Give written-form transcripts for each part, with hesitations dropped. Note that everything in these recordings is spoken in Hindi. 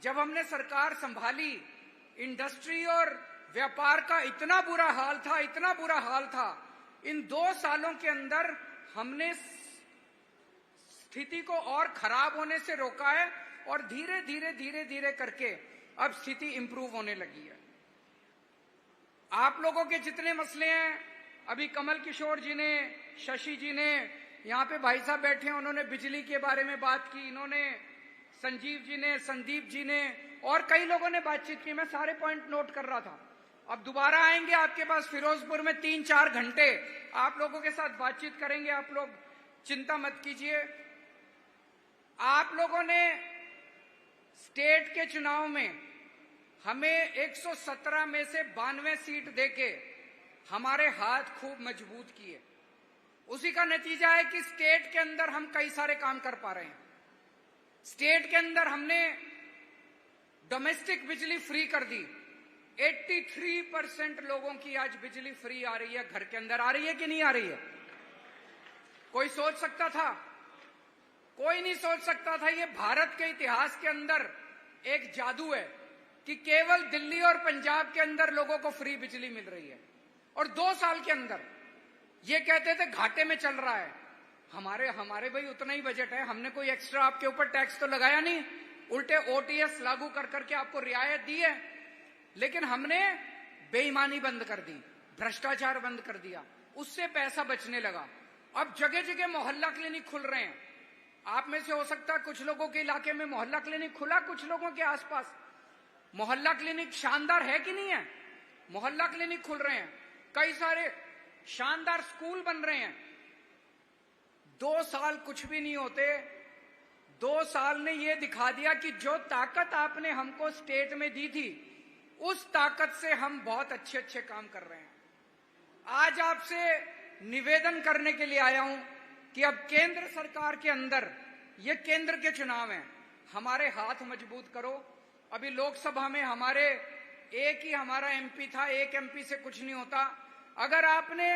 जब हमने सरकार संभाली, इंडस्ट्री और व्यापार का इतना बुरा हाल था, इतना बुरा हाल था। इन 2 सालों के अंदर हमने स्थिति को और खराब होने से रोका है और धीरे धीरे करके अब स्थिति इंप्रूव होने लगी है। आप लोगों के जितने मसले हैं, अभी कमल किशोर जी ने, शशि जी ने, यहाँ पे भाई साहब बैठे हैं, उन्होंने बिजली के बारे में बात की, इन्होंने संजीव जी ने, संदीप जी ने और कई लोगों ने बातचीत की। मैं सारे पॉइंट नोट कर रहा था। अब दोबारा आएंगे आपके पास फिरोजपुर में 3-4 घंटे आप लोगों के साथ बातचीत करेंगे। आप लोग चिंता मत कीजिए। आप लोगों ने स्टेट के चुनाव में हमें 117 में से 92 सीट देके हमारे हाथ खूब मजबूत किए। उसी का नतीजा है कि स्टेट के अंदर हम कई सारे काम कर पा रहे हैं। स्टेट के अंदर हमने डोमेस्टिक बिजली फ्री कर दी। 83% लोगों की आज बिजली फ्री आ रही है, घर के अंदर आ रही है कि नहीं आ रही है? कोई सोच सकता था? कोई नहीं सोच सकता था। ये भारत के इतिहास के अंदर एक जादू है कि केवल दिल्ली और पंजाब के अंदर लोगों को फ्री बिजली मिल रही है। और 2 साल के अंदर ये कहते थे घाटे में चल रहा है। हमारे भाई उतना ही बजट है, हमने कोई एक्स्ट्रा आपके ऊपर टैक्स तो लगाया नहीं, उल्टे ओटीएस लागू कर करके आपको रियायत दी है। लेकिन हमने बेईमानी बंद कर दी, भ्रष्टाचार बंद कर दिया, उससे पैसा बचने लगा। अब जगह जगह मोहल्ला क्लिनिक खुल रहे हैं। आप में से हो सकता है कुछ लोगों के इलाके में मोहल्ला क्लिनिक खुला, कुछ लोगों के आसपास। मोहल्ला क्लिनिक शानदार है कि नहीं है? मोहल्ला क्लिनिक खुल रहे हैं, कई सारे शानदार स्कूल बन रहे हैं। 2 साल कुछ भी नहीं होते। 2 साल ने यह दिखा दिया कि जो ताकत आपने हमको स्टेट में दी थी, उस ताकत से हम बहुत अच्छे अच्छे काम कर रहे हैं। आज आपसे निवेदन करने के लिए आया हूं कि अब केंद्र सरकार के अंदर, ये केंद्र के चुनाव हैं, हमारे हाथ मजबूत करो। अभी लोकसभा में एक ही हमारा एमपी था, एक एमपी से कुछ नहीं होता। अगर आपने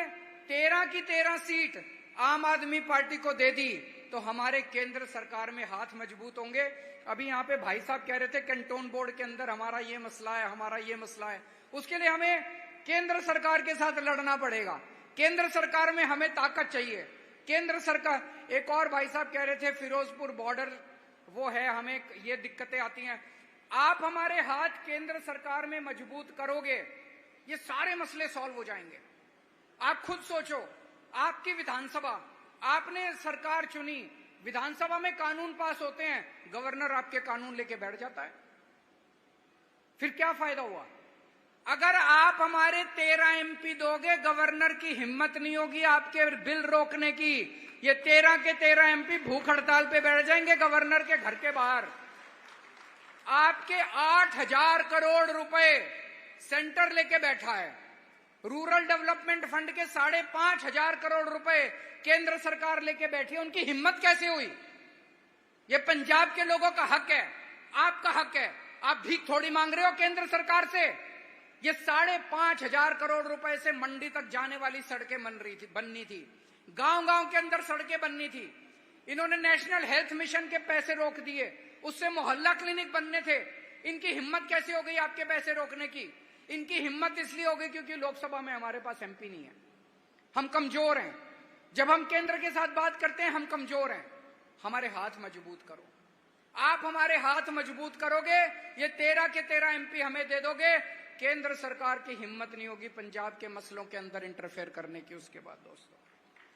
13 की 13 सीट आम आदमी पार्टी को दे दी तो हमारे केंद्र सरकार में हाथ मजबूत होंगे। अभी यहाँ पे भाई साहब कह रहे थे कैंटोन बोर्ड के अंदर हमारा ये मसला है, हमारा ये मसला है। उसके लिए हमें केंद्र सरकार के साथ लड़ना पड़ेगा। केंद्र सरकार में हमें ताकत चाहिए। केंद्र सरकार, एक और भाई साहब कह रहे थे फिरोजपुर बॉर्डर वो है, हमें ये दिक्कतें आती हैं। आप हमारे हाथ केंद्र सरकार में मजबूत करोगे, ये सारे मसले सॉल्व हो जाएंगे। आप खुद सोचो, आपकी विधानसभा, आपने सरकार चुनी, विधानसभा में कानून पास होते हैं, गवर्नर आपके कानून लेके बैठ जाता है, फिर क्या फायदा हुआ? अगर आप हमारे 13 एमपी दोगे, गवर्नर की हिम्मत नहीं होगी आपके बिल रोकने की। ये 13 के 13 एमपी भूख हड़ताल पे बैठ जाएंगे गवर्नर के घर के बाहर। आपके 8,000 करोड़ रुपए सेंटर लेके बैठा है। रूरल डेवलपमेंट फंड के 5,500 करोड़ रुपए केंद्र सरकार लेके बैठी है। उनकी हिम्मत कैसे हुई? ये पंजाब के लोगों का हक है, आपका हक है। आप भीख थोड़ी मांग रहे हो केंद्र सरकार से। ये 5,500 करोड़ रुपए से मंडी तक जाने वाली सड़कें बननी थी, गांव-गांव के अंदर सड़कें बननी थी। इन्होंने नेशनल हेल्थ मिशन के पैसे रोक दिए, उससे मोहल्ला क्लिनिक बनने थे। इनकी हिम्मत कैसे हो गई आपके पैसे रोकने की? इनकी हिम्मत इसलिए हो गई क्योंकि लोकसभा में हमारे पास एमपी नहीं है, हम कमजोर हैं। जब हम केंद्र के साथ बात करते हैं हम कमजोर हैं। हमारे हाथ मजबूत करो। आप हमारे हाथ मजबूत करोगे, ये 13 के 13 एमपी हमें दे दोगे, केंद्र सरकार की हिम्मत नहीं होगी पंजाब के मसलों के अंदर इंटरफेयर करने की। उसके बाद दोस्तों